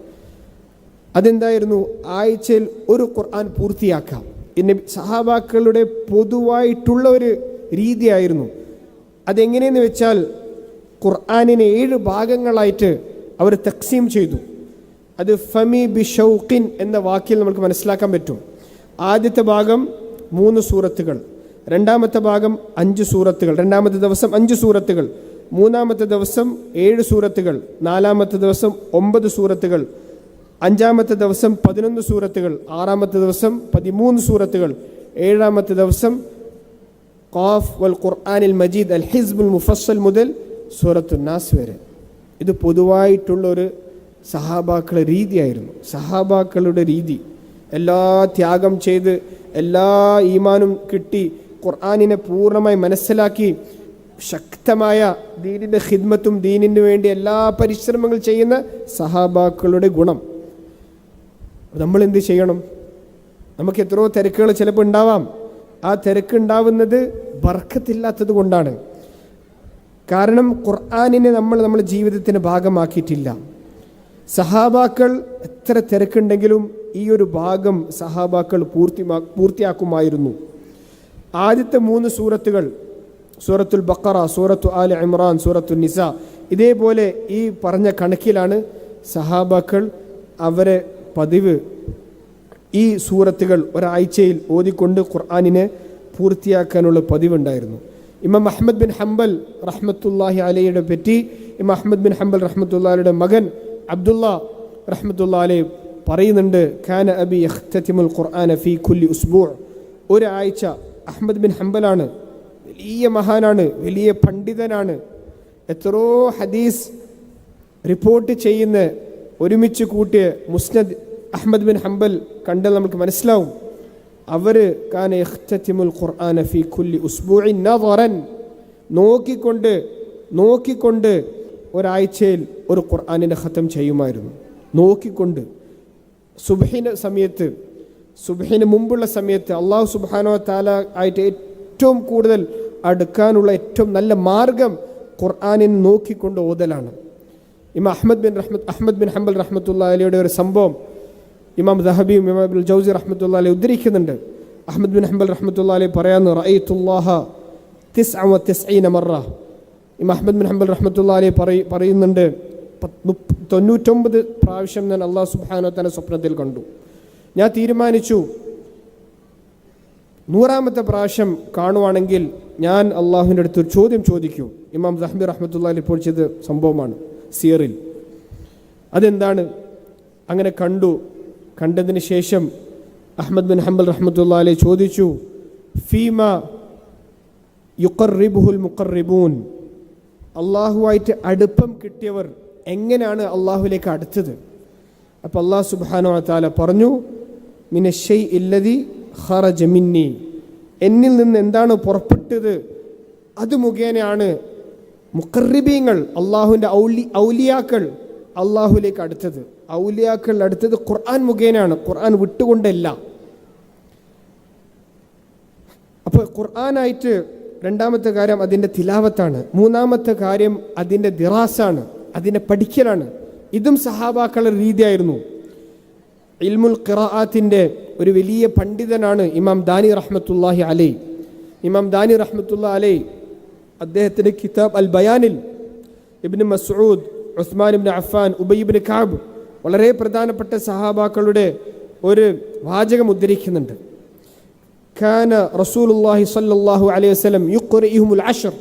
അതെന്തായിരുന്നു? ആഴ്ചയിൽ ഒരു ഖുർആൻ പൂർത്തിയാക്കാം. ഇന്ന് സഹാബാക്കളുടെ പൊതുവായിട്ടുള്ള ഒരു രീതിയായിരുന്നു. അതെങ്ങനെയെന്ന് വെച്ചാൽ ഖുർആനിനെ 7 ഭാഗങ്ങളായിട്ട് അവർ തക്സീം ചെയ്തു. അത് ഫമി ബി ഷൗഖിൻ എന്ന വാക്കിൽ നമുക്ക് മനസ്സിലാക്കാൻ പറ്റും. ആദ്യത്തെ ഭാഗം 3 സൂറത്തുകൾ, രണ്ടാമത്തെ ഭാഗം 5 സൂറത്തുകൾ, രണ്ടാമത്തെ ദിവസം 5 സൂറത്തുകൾ, മൂന്നാമത്തെ ദിവസം 7 സൂറത്തുകൾ, നാലാമത്തെ ദിവസം 9 സൂറത്തുകൾ, അഞ്ചാമത്തെ ദിവസം 11 സൂറത്തുകൾ, ആറാമത്തെ ദിവസം 13 സൂറത്തുകൾ, ഏഴാമത്തെ ദിവസം ഖാഫ് വൽ ഖുർആനിൽ മജീദ് അൽ ഹിസ്ബുൽ മുഫസ്സൽ മുതൽ സൂറത്തുൻ നാസ് വരെ. ഇത് പൊതുവായിട്ടുള്ളൊരു സഹാബാക്കളുടെ രീതിയായിരുന്നു. സഹാബാക്കളുടെ രീതി എല്ലാ ത്യാഗം ചെയ്ത്, എല്ലാ ഈമാനും കിട്ടി, ഖുർആനിനെ പൂർണ്ണമായി മനസ്സിലാക്കി, ശക്തമായ ദീനിൻ്റെ ഖിദ്മത്തും ദീനിന് വേണ്ടി എല്ലാ പരിശ്രമങ്ങൾ ചെയ്യുന്ന സഹാബാക്കളുടെ ഗുണം. നമ്മൾ എന്ത് ചെയ്യണം? നമുക്ക് എത്രയോ തിരക്കുകൾ ചിലപ്പോൾ ഉണ്ടാവാം. ആ തിരക്കുണ്ടാവുന്നത് ബർക്കത്തില്ലാത്തത് കൊണ്ടാണ്. കാരണം ഖുർആനിനെ നമ്മുടെ ജീവിതത്തിന് ഭാഗമാക്കിയിട്ടില്ല. സഹാബാക്കൾ എത്ര തിരക്കുണ്ടെങ്കിലും ഈ ഒരു ഭാഗം സഹാബാക്കൾ പൂർത്തിയാക്കുമായിരുന്നു. ആദ്യത്തെ 3 സൂറത്തുകൾ, സൂറത്തുൽ ബഖറ, സൂറത്തു ആല ഇമ്രാൻ, സൂറത്തുൽ നിസ, ഇതേപോലെ ഈ പറഞ്ഞ കണക്കിലാണ് സഹാബാക്കൾ അവരെ പതിവ് ഈ സൂറത്തുകൾ ഒരാഴ്ചയിൽ ഓതിക്കൊണ്ട് ഖുർആനിനെ പൂർത്തിയാക്കാനുള്ള പതിവുണ്ടായിരുന്നു. ഇമാം അഹ്മദ് ബിൻ ഹംബൽ റഹ്മത്തുള്ളാഹി അലൈഹിയുടെ പറ്റി ഇമാം അഹ്മദ് ബിൻ ഹംബൽ റഹ്മത്തുള്ളാഹിയുടെ മകൻ അബ്ദുള്ള റഹ്മത്തുള്ളാഹി അലൈഹി പറയുന്നുണ്ട്, കാന അബി യഖ്തതിമുൽ ഖുർആന ഫീ കുല്ലി ഉസ്ബൂ'. ഒരാഴ്ച, അഹ്മദ് ബിൻ ഹംബലാണ്, വലിയ മഹാനാണ്, വലിയ പണ്ഡിതനാണ്, എത്രയോ ഹദീസ് റിപ്പോർട്ട് ചെയ്യുന്ന, ഒരുമിച്ച് കൂട്ടിയ മുസ്നദ് അഹ്മദ് ബിൻ ഹംബൽ കണ്ടാൽ നമുക്ക് മനസ്സിലാവും. അവർ കാന യഖ്തതിമുൽ ഖുർആന ഫീ കുല്ലി ഉസ്ബൂഇൻ നദറൻ, നോക്കിക്കൊണ്ട് ഒരാഴ്ചയിൽ ഒരു ഖുർആനിൻ്റെ ഖത്തം ചെയ്യുമായിരുന്നു. നോക്കിക്കൊണ്ട് സുബ്ഹിന് മുമ്പുള്ള സമയത്ത് അല്ലാഹു സുബ്ഹാനഹു വ തആല ആയിട്ട് ഏറ്റവും കൂടുതൽ അടുക്കാനുള്ള ഏറ്റവും നല്ല മാർഗം ഖുർആനിനെ നോക്കിക്കൊണ്ട് ഓതലാണ്. ഇമാം അഹ്മദ് ബിൻ ഹംബൽ റഹ്മത്തുള്ളാഹി അലൈഹിയുടെ ഒരു സംഭവം ഇമാം ദഹബിയും ഇമാം ഇബ്നുൽ ജൗസി റഹ്മത്തുള്ളാഹി അലൈഹി ഉദ്ധരിക്കുന്നുണ്ട്. അഹ്മദ് ബിൻ ഹംബൽ റഹ്മത്തുള്ളാഹി അലൈഹി പറയാന്ന്, റഅയ്തുല്ലാഹ 99 മറ. ഇമാം അഹ്മദ് ബിൻ ഹംബൽ റഹ്മത്തുള്ളാഹി അലൈഹി പറയുന്നുണ്ട്, 99 പ്രാവശ്യം ഞാൻ അല്ലാഹു സുബ്ഹാനഹു വ തആല സ്വപ്നത്തിൽ കണ്ടു. ഞാൻ തീരുമാനിച്ചു 100ാമത്തെ പ്രാവശ്യം കാണുവാണെങ്കിൽ ഞാൻ അള്ളാഹുവിൻ്റെ അടുത്ത് ഒരു ചോദ്യം ചോദിക്കും. ഇമാം ദഹബി റഹ്മത്തുള്ളാഹി അലൈഹി ഇപ്പോൾ ചെയ്ത സംഭവമാണ് സിയറിൽ. അതെന്താണ്? അങ്ങനെ കണ്ടതിന് ശേഷം അഹ്മദ് ബിൻ ഹംബൽ റഹ്മത്തുള്ളാഹി അലൈഹി ചോദിച്ചു, ഫീമ യുഖർറിബുൽ മുഖർറിബൂൻ, അള്ളാഹുവായിട്ട് അടുപ്പം കിട്ടിയവർ എങ്ങനെയാണ് അള്ളാഹുവിലേക്ക് അടുത്തത്? അപ്പോൾ അല്ലാഹു സുബ്ഹാനഹു വ തആല പറഞ്ഞു, മിനശ്ശൈഇ അല്ലദി ഖറജ മിന്നി, എന്നിൽ നിന്ന് എന്താണ് പുറപ്പെട്ടത് അത് മുഖേനയാണ് മുഖർറിബീങ്ങൾ, അള്ളാഹുവിൻ്റെ ഔലിയാക്കൾ അള്ളാഹുലേക്ക് അടുത്തത്. ഔലിയാക്കൾ അടുത്തത് ഖുർആൻ മുഖേനയാണ്, ഖുർആൻ വിട്ടുകൊണ്ടല്ല. അപ്പോൾ ഖുർആനായിട്ട് രണ്ടാമത്തെ കാര്യം അതിൻ്റെ തിലാവത്താണ്. മൂന്നാമത്തെ കാര്യം അതിൻ്റെ ദിറാസാണ്, അതിൻ്റെ പഠിക്കലാണ്. ഇതും സഹാബാക്കളുടെ രീതിയായിരുന്നു. ഇൽമുൽ ഖിറാഅത്തിൻ്റെ ഒരു വലിയ പണ്ഡിതനാണ് ഇമാം ദാനി റഹ്മത്തുള്ളാഹി അലൈഹി. ഇമാം ദാനി റഹ്മത്തുള്ളാഹി അലൈഹി അദ്ദേഹത്തിൻ്റെ കിതാബ് അൽ ബയാനിൽ ഇബ്നു മസ്ഊദ് ഉസ്മാൻ ഇബ്നു അഫ്ഫാൻ, ഉബൈ ഇബ്നു കഅബ്, വളരെ പ്രധാനപ്പെട്ട സഹാബാക്കളുടെ ഒരു വാചകം ഉദ്ധരിക്കുന്നുണ്ട്. കാന റസൂലുള്ളാഹി സ്വല്ലല്ലാഹു അലൈഹി വസല്ലം യുഖ്റിഉഹുൽ അശ്ർ.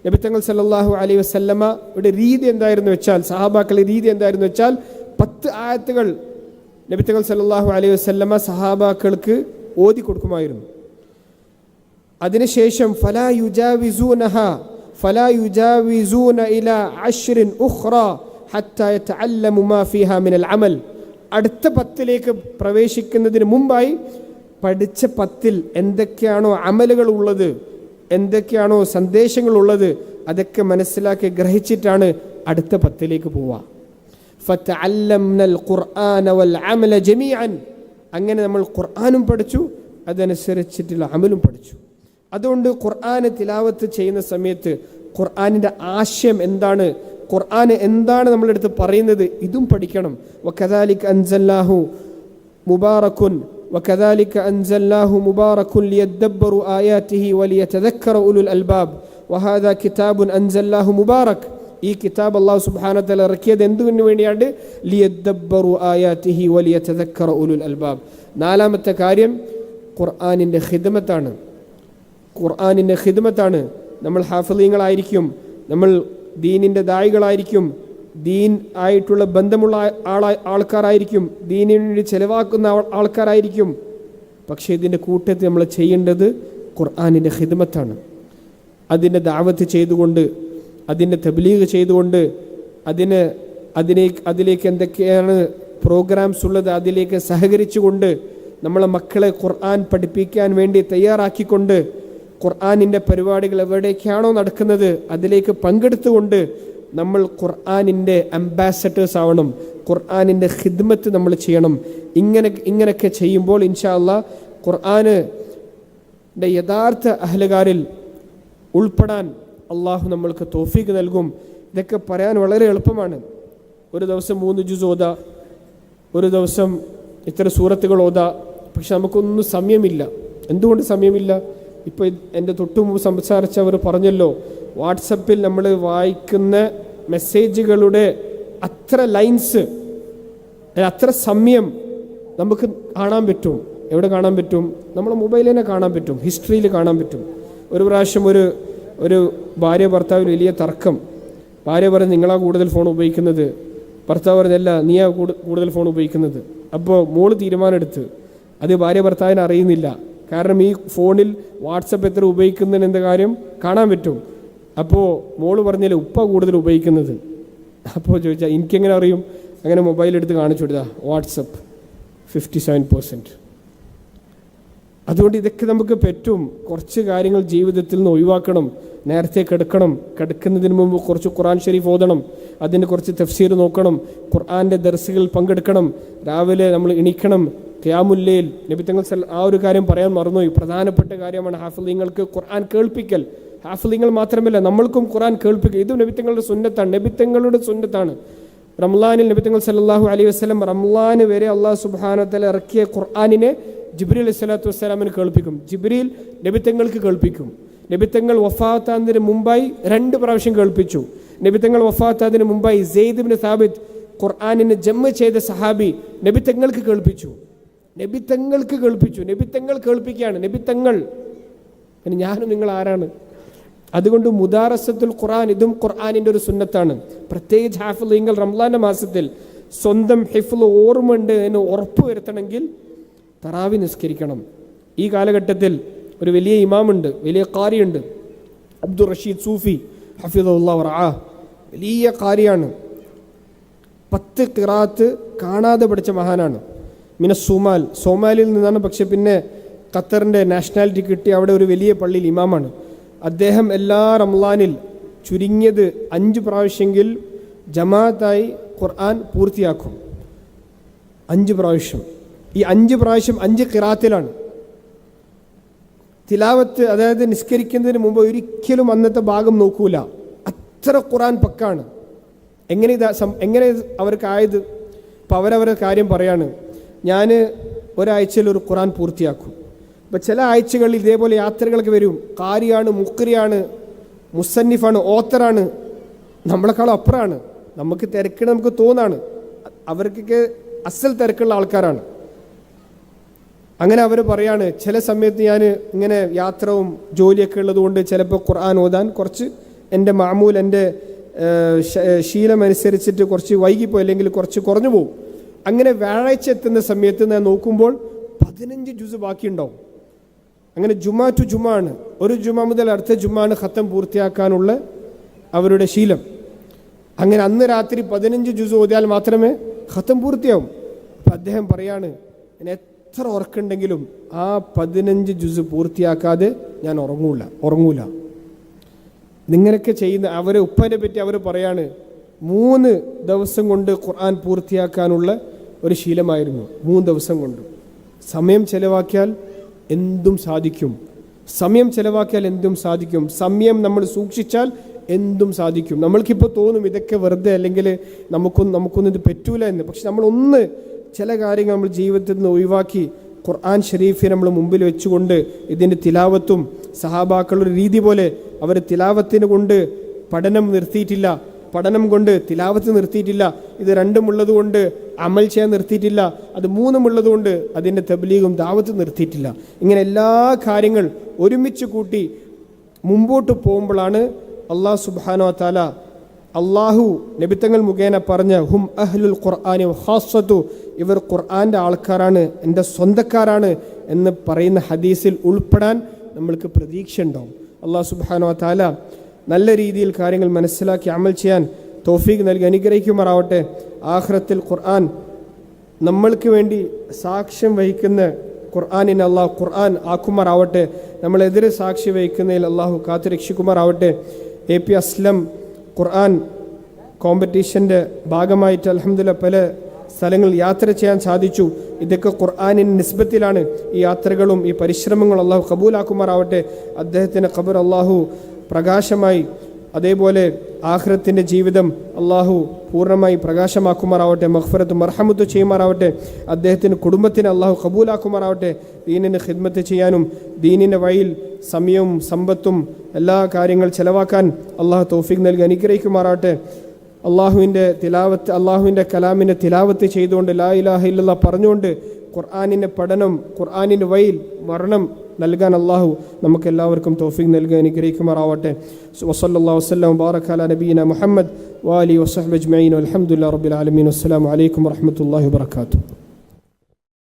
നബി തങ്ങൾ സല്ലല്ലാഹു അലൈഹി വസല്ലമയുടെ രീതി എന്തായിരുന്നു വെച്ചാൽ, സഹാബാക്കളുടെ രീതി എന്തായിരുന്നു വെച്ചാൽ, 10 ആയത്തുകൾ നബി തങ്ങൾ സല്ലല്ലാഹു അലൈഹി വസല്ലമ സഹാബാക്കൾക്ക് ഓതി കൊടുക്കുമായിരുന്നു. അതിനുശേഷം ഫലാ യുജാവിസൂന ഇലാ അശ്റിൻ ഉഖ്റ ഹത്താ യതഅല്ലമു മാ ഫീഹാ മിനൽ അമൽ. അടുത്ത 10ലേക്ക് പ്രവേശിക്കുന്നതിന് മുമ്പായി പഠിച്ച 10ൽ എന്തൊക്കെയാണോ അമലുകൾ ഉള്ളത്, എന്തൊക്കെയാണോ സന്ദേശങ്ങളുള്ളത്, അതൊക്കെ മനസ്സിലാക്കി ഗ്രഹിച്ചിട്ടാണ് അടുത്ത 10ലേക്ക് പോവുക. ഫതഅല്ലംനൽ ഖുർആന വൽ അമല ജമീഅൻ. അങ്ങനെ നമ്മൾ ഖുർആനും പഠിച്ചു, അതനുസരിച്ചിട്ടുള്ള അമലും പഠിച്ചു. അതുകൊണ്ട് ഖുർആന് തിലാവത്ത് ചെയ്യുന്ന സമയത്ത് ഖുർആനിൻ്റെ ആശയം എന്താണ്, ഖുർആൻ എന്താണ് നമ്മളെടുത്ത് പറയുന്നത്, ഇതും പഠിക്കണം. വകദാലിക അൻസൽനാഹു മുബാറകുൻ ലിയദ്ദബ്ബറു ആയാതിഹി വലിയതദക്കറ ഉലുൽ അൽബാബ് വഹാദാ കിതാബുൻ അൻസൽനാഹു മുബാറക്. ഈ കിതാബ് അല്ലാഹു സുബ്ഹാനഹു വ തആല ഇറക്കിയത് എന്തിനു വേണ്ടിയാണ്? ലിയദ്ദബ്ബറു ആയാതിഹി വലിയതദക്കറ ഉലുൽ അൽബാബ്. 4ാമത്തെ കാര്യം ഖുർആനിൻ്റെ ഖിദ്മത്താണ്. നമ്മൾ ഹാഫിളീങ്ങളായിരിക്കും, നമ്മൾ ദീനിൻ്റെ ദായികളായിരിക്കും, ദീൻ ആയിട്ടുള്ള ബന്ധമുള്ള ആൾക്കാരായിരിക്കും, ദീനിന് വേണ്ടി ചെലവാക്കുന്ന ആൾക്കാരായിരിക്കും. പക്ഷേ ഇതിൻ്റെ കൂട്ടത്തിൽ നമ്മൾ ചെയ്യേണ്ടത് ഖുർആനിൻ്റെ ഖിദ്മത്താണ്. അതിൻ്റെ ദഅവത്ത് ചെയ്തുകൊണ്ട്, അതിൻ്റെ തബ്ലീഗ് ചെയ്തുകൊണ്ട്, അതിലേക്ക് എന്തൊക്കെയാണ് പ്രോഗ്രാംസ് ഉള്ളത് അതിലേക്ക് സഹകരിച്ചുകൊണ്ട്, നമ്മളെ മക്കളെ ഖുർആൻ പഠിപ്പിക്കാൻ വേണ്ടി തയ്യാറാക്കിക്കൊണ്ട്, ഖുർആനിൻ്റെ പരിപാടികൾ എവിടേക്കാണോ നടക്കുന്നത് അതിലേക്ക് പങ്കെടുത്തുകൊണ്ട് നമ്മൾ ഖുർആനിൻ്റെ അംബാസഡേഴ്സ് ആവണം. ഖുർആനിൻ്റെ ഖിദ്മത്ത് നമ്മൾ ചെയ്യണം. ഇങ്ങനെയൊക്കെ ചെയ്യുമ്പോൾ ഇൻഷാ അല്ലാഹ് ഖുർആനിൻ്റെ യഥാർത്ഥ അഹ്ലുകാരിൽ ഉൾപ്പെടാൻ അള്ളാഹു നമ്മൾക്ക് തൗഫീഖ് നൽകും. ഇതൊക്കെ പറയാൻ വളരെ എളുപ്പമാണ്. ഒരു ദിവസം 3 ജുസ് ഓതാ, ഒരു ദിവസം ഇത്ര സൂറത്തുകൾ ഓതാ. പക്ഷെ നമുക്കൊന്നും സമയമില്ല. എന്തുകൊണ്ട് സമയമില്ല? ഇപ്പോൾ എൻ്റെ തൊട്ടുമുമ്പ് സംസാരിച്ചവർ പറഞ്ഞല്ലോ, വാട്സപ്പിൽ നമ്മൾ വായിക്കുന്ന മെസ്സേജുകളുടെ അത്ര ലൈൻസ്, അത്ര സമയം നമുക്ക് കാണാൻ പറ്റും. എവിടെ കാണാൻ പറ്റും? നമ്മളെ മൊബൈലിൽ തന്നെ കാണാൻ പറ്റും, ഹിസ്റ്ററിയിൽ കാണാൻ പറ്റും. ഒരു പ്രാവശ്യം ഒരു ഭാര്യ ഭർത്താവിന് വലിയ തർക്കം. ഭാര്യ പറഞ്ഞ് നിങ്ങളാ കൂടുതൽ ഫോൺ ഉപയോഗിക്കുന്നത്, ഭർത്താവ് പറഞ്ഞല്ല നീയാ കൂടുതൽ ഫോൺ ഉപയോഗിക്കുന്നത്. അപ്പോൾ മോള് തീരുമാനമെടുത്ത്, അത് ഭാര്യ ഭർത്താവിനെ അറിയുന്നില്ല. കാരണം ഈ ഫോണിൽ വാട്സപ്പ് എത്ര ഉപയോഗിക്കുന്നതിന് എന്താ കാര്യം കാണാൻ പറ്റും. അപ്പോൾ മോള് പറഞ്ഞില്ല ഉപ്പ കൂടുതൽ ഉപയോഗിക്കുന്നത്. അപ്പോൾ ചോദിച്ചാൽ എനിക്കെങ്ങനെ അറിയും? അങ്ങനെ മൊബൈൽ എടുത്ത് കാണിച്ചു കൊടുത്താൽ വാട്സപ്പ് 57%. അതുകൊണ്ട് ഇതൊക്കെ നമുക്ക് പറ്റും. കുറച്ച് കാര്യങ്ങൾ ജീവിതത്തിൽ നിന്ന് ഒഴിവാക്കണം. നേരത്തെ കിടക്കുന്നതിന് മുമ്പ് കുറച്ച് ഖുർആൻ ഷരീഫ് ഓതണം, അതിൻ്റെ കുറച്ച് തഫ്സീർ നോക്കണം, ഖുർആൻ്റെ ദർസുകളിൽ പങ്കെടുക്കണം, രാവിലെ നമ്മൾ എണീക്കണം, ഖിയാമുൽ ലൈൽ. നബി തങ്ങൾ ആ ഒരു കാര്യം പറയാൻ മറന്നുപോയി. പ്രധാനപ്പെട്ട കാര്യമാണ് ഹാഫിളീങ്ങൾക്ക് ഖുർആൻ കേൾപ്പിക്കൽ. ഹാഫിളീങ്ങൾ മാത്രമല്ല, നമ്മൾക്കും ഖുർആൻ കേൾപ്പിക്കൽ. ഇതും നബി തങ്ങളുടെ സുന്നത്താണ്. റംളാനിൽ നബി തങ്ങൾ സല്ലല്ലാഹു അലൈഹി വസല്ലം റംളാന് വരെ അല്ലാഹു സുബ്ഹാനഹു വ തആല ഇറക്കിയ ഖുർആനിനെ ജിബ്രീൽ അലൈഹിസ്സലാത്തു വസ്സലാമിന് കേൾപ്പിക്കും. ജിബ്രീൽ നബി തങ്ങൾക്ക് കേൾപ്പിക്കും. നബി തങ്ങൾ വഫാത്താതിന് മുമ്പായി 2 പ്രാവശ്യം കേൾപ്പിച്ചു. നബി തങ്ങൾ വഫാത്താതിന് മുമ്പായി സെയ്ദ് ഇബ്നു സാബിത്ത് ഖുർആനിനെ ജമ്മ ചെയ്ത സഹാബി നബി തങ്ങൾക്ക് കേൾപ്പിച്ചു. നബി തങ്ങൾ കേൾപ്പിക്കുകയാണ്. നബി തങ്ങൾ, ഞാനും നിങ്ങൾ ആരാണ്? അതുകൊണ്ട് മുദാറസത്തുൽ ഖുർആൻ ഇതും ഖുർആനിൻ്റെ ഒരു സുന്നത്താണ്. പ്രത്യേകിച്ച് ഹാഫിളീങ്ങൾ റംളാന്റെ മാസത്തിൽ സ്വന്തം ഹിഫ്ള് ഓർമ്മയുണ്ട് എന്ന് ഉറപ്പ് വരുത്തണമെങ്കിൽ തറാവി നിസ്കരിക്കണം. ഈ കാലഘട്ടത്തിൽ ഒരു വലിയ ഇമാമുണ്ട്, വലിയ ഖാരിയുണ്ട്, അബ്ദുർ റഷീദ് സൂഫി ഹഫിദുല്ലാഹു വറആഹ്. വലിയ ഖാരിയാണ്. 10 ഖിറാഅത്ത് കാണാതെ പഠിച്ച മഹാനാണ്. സോമാലിയിൽ നിന്നാണ്. പക്ഷെ പിന്നെ ഖത്തറിൻ്റെ നാഷണാലിറ്റി കിട്ടി അവിടെ ഒരു വലിയ പള്ളിയിൽ ഇമാമാണ്. അദ്ദേഹം എല്ലാ റംളാനിൽ ചുരുങ്ങിയത് 5 പ്രാവശ്യമെങ്കിൽ ജമാഅത്തായി ഖുർആൻ പൂർത്തിയാക്കും. 5 പ്രാവശ്യം. ഈ 5 പ്രാവശ്യം 5 ഖിറാഅത്തിലാണ് തിലാവത്ത്. അതായത് നിസ്കരിക്കുന്നതിന് മുമ്പ് ഒരിക്കലും അന്നത്തെ ഭാഗം നോക്കൂല. അത്ര ഖുർആൻ പക്കാണ്. എങ്ങനെ അവർക്കായത്? അപ്പോൾ അവരവരുടെ കാര്യം പറയാണ്, ഞാൻ ഒരാഴ്ചയിൽ ഒരു ഖുർആൻ പൂർത്തിയാക്കും. അപ്പോൾ ചില ആഴ്ചകളിൽ ഇതേപോലെ യാത്രകളൊക്കെ വരും. ഖാരിയാണ്, മുഖ്രിയാണ്, മുസന്നിഫാണ്, ഓത്തറാണ്, നമ്മളെക്കാളും അപ്പുറമാണ്. നമുക്ക് തിരക്ക് നമുക്ക് തോന്നാണ്, അവർക്കൊക്കെ അസൽ തിരക്കുള്ള ആൾക്കാരാണ്. അങ്ങനെ അവർ പറയാണ്, ചില സമയത്ത് ഞാൻ ഇങ്ങനെ യാത്രവും ജോലിയൊക്കെ ഉള്ളതുകൊണ്ട് ചിലപ്പോൾ ഖുർആൻ ഓതാൻ കുറച്ച് എൻ്റെ മാമൂൽ എൻ്റെ ശീലമനുസരിച്ചിട്ട് കുറച്ച് വൈകിപ്പോയി, അല്ലെങ്കിൽ കുറച്ച് കുറഞ്ഞു പോകും. അങ്ങനെ വ്യാഴാഴ്ച എത്തുന്ന സമയത്ത് ഞാൻ നോക്കുമ്പോൾ 15 ജുസ് ബാക്കിയുണ്ടാവും. അങ്ങനെ ജുമാ ടു ജുമാ ആണ്, ഒരു ജുമാ മുതൽ അടുത്ത ജുമാ ആണ് ഖത്തം പൂർത്തിയാക്കാനുള്ള അവരുടെ ശീലം. അങ്ങനെ അന്ന് രാത്രി 15 ജുസ് ഓതിയാൽ മാത്രമേ ഖത്തം പൂർത്തിയാവും. അപ്പം അദ്ദേഹം പറയാണ്, എത്ര ഉറക്കുണ്ടെങ്കിലും ആ 15 ജുസ് പൂർത്തിയാക്കാതെ ഞാൻ ഉറങ്ങൂല. നിങ്ങനൊക്കെ ചെയ്യുന്ന അവരെ ഉപ്പനെ പറ്റി അവർ പറയാണ്, 3 ദിവസം കൊണ്ട് ഖുർആൻ പൂർത്തിയാക്കാനുള്ള ഒരു ശീലമായിരുന്നു. 3 ദിവസം കൊണ്ട്. സമയം ചെലവാക്കിയാൽ എന്തും സാധിക്കും. സമയം നമ്മൾ സൂക്ഷിച്ചാൽ എന്തും സാധിക്കും. നമ്മൾക്കിപ്പോൾ തോന്നും ഇതൊക്കെ വെറുതെ, അല്ലെങ്കിൽ നമുക്കൊന്നും ഇത് പറ്റൂല എന്ന്. പക്ഷെ നമ്മളൊന്ന് ചില കാര്യങ്ങൾ നമ്മൾ ജീവിതത്തിൽ നിന്ന് ഒഴിവാക്കി ഖുർആൻ ഷരീഫിനെ നമ്മൾ മുമ്പിൽ വെച്ചുകൊണ്ട് ഇതിൻ്റെ തിലാവത്തും സഹാബാക്കളുടെ രീതി പോലെ അവർ തിലാവത്തിന് കൊണ്ട് പഠനം കൊണ്ട് തിലാവത്ത് നിർത്തിയിട്ടില്ല. ഇത് 2 ഉള്ളതുകൊണ്ട് അമൽ ചെയ്യാൻ നിർത്തിയിട്ടില്ല. അത് 3 ഉള്ളതുകൊണ്ട് അതിൻ്റെ തബ്ലീഗും ദാവത്ത് നിർത്തിയിട്ടില്ല. ഇങ്ങനെ എല്ലാ കാര്യങ്ങൾ ഒരുമിച്ച് കൂട്ടി മുമ്പോട്ട് പോകുമ്പോഴാണ് അല്ലാഹു സുബ്ഹാനഹു വ തആല അള്ളാഹു നബിത്തങ്ങൾ മുഖേന പറഞ്ഞ ഹും അഹ്ലുൽ ഖുർആനി വഖാസ്സതു, ഇവർ ഖുർആൻ്റെ ആൾക്കാരാണ്, എൻ്റെ സ്വന്തക്കാരാണ് എന്ന് പറയുന്ന ഹദീസിൽ ഉൾപ്പെടാൻ നമ്മൾക്ക് പ്രതീക്ഷ ഉണ്ടാവും. അള്ളാഹു സുബ്ഹാനഹു വ തആല നല്ല രീതിയിൽ കാര്യങ്ങൾ മനസ്സിലാക്കി അമൽ ചെയ്യാൻ തൗഫീഖ് നൽകി അനുഗ്രഹിക്കുമാറാവട്ടെ. ആഖിറത്തിൽ ഖുർആൻ നമ്മൾക്ക് വേണ്ടി സാക്ഷ്യം വഹിക്കുന്ന ഖുർആനിനെ അള്ളാഹു ഖുർആൻ ആക്കുമാറാവട്ടെ. നമ്മളെതിരെ സാക്ഷി വഹിക്കുന്നതിൽ അള്ളാഹു കാത്തുരക്ഷിക്കുമാറാവട്ടെ. AP അസ്ലം ഖുർആൻ കോമ്പറ്റീഷൻ്റെ ഭാഗമായിട്ട് അൽഹംദുലില്ലാഹ് പല സ്ഥലങ്ങളിൽ യാത്ര ചെയ്യാൻ സാധിച്ചു. ഇതൊക്കെ ഖുർആനിൻ്റെ നിസ്ബത്തിലാണ്. ഈ യാത്രകളും ഈ പരിശ്രമങ്ങളും അള്ളാഹു കബൂലാക്കുമാറാവട്ടെ. അദ്ദേഹത്തിൻ്റെ ഖബർ അള്ളാഹു പ്രകാശമായി, അതേപോലെ ആഖിറത്തിൻ്റെ ജീവിതം അള്ളാഹു പൂർണ്ണമായി പ്രകാശമാക്കുമാറാവട്ടെ. മഗ്ഫിറത്ത് മർഹമത്ത് ചെയ്യുമാറാവട്ടെ. അദ്ദേഹത്തിൻ്റെ കുടുംബത്തിന് അള്ളാഹു കബൂലാക്കുമാറാവട്ടെ. ദീനിന് ഖിദ്മത്ത് ചെയ്യാനും ദീനിൻ്റെ വഴിയിൽ സമയവും സമ്പത്തും എല്ലാ കാര്യങ്ങൾ ചെലവാക്കാൻ അള്ളാഹു തൗഫീഖ് നൽകി അനുഗ്രഹിക്കുമാറാവട്ടെ. അള്ളാഹുവിൻ്റെ കലാമിൻ്റെ തിലാവത്ത് ചെയ്തുകൊണ്ട് ലാ ഇലാഹ ഇല്ലല്ലാഹ് പറഞ്ഞുകൊണ്ട് ഖുർആനിൻ്റെ പഠനം, ഖുർആനിൻ്റെ വഴിയിൽ മരണം നൽകാൻ അള്ളാഹു നമുക്ക് എല്ലാവർക്കും തൗഫീഖ് നൽകി അനുഗ്രഹിക്കുമാറാവട്ടെ. വസല്ലല്ലാഹു വസല്ലം ബാറക അലാ നബിയിന മുഹമ്മദ് വആലിഹി വസഹ്ബിഹി അജ്മഈൻ വൽഹംദുലില്ലാഹി റബ്ബിൽ ആലമീൻ. അസ്സലാമു അലൈക്കും വറഹ്മത്തുള്ളാഹി വബറകാതുഹു.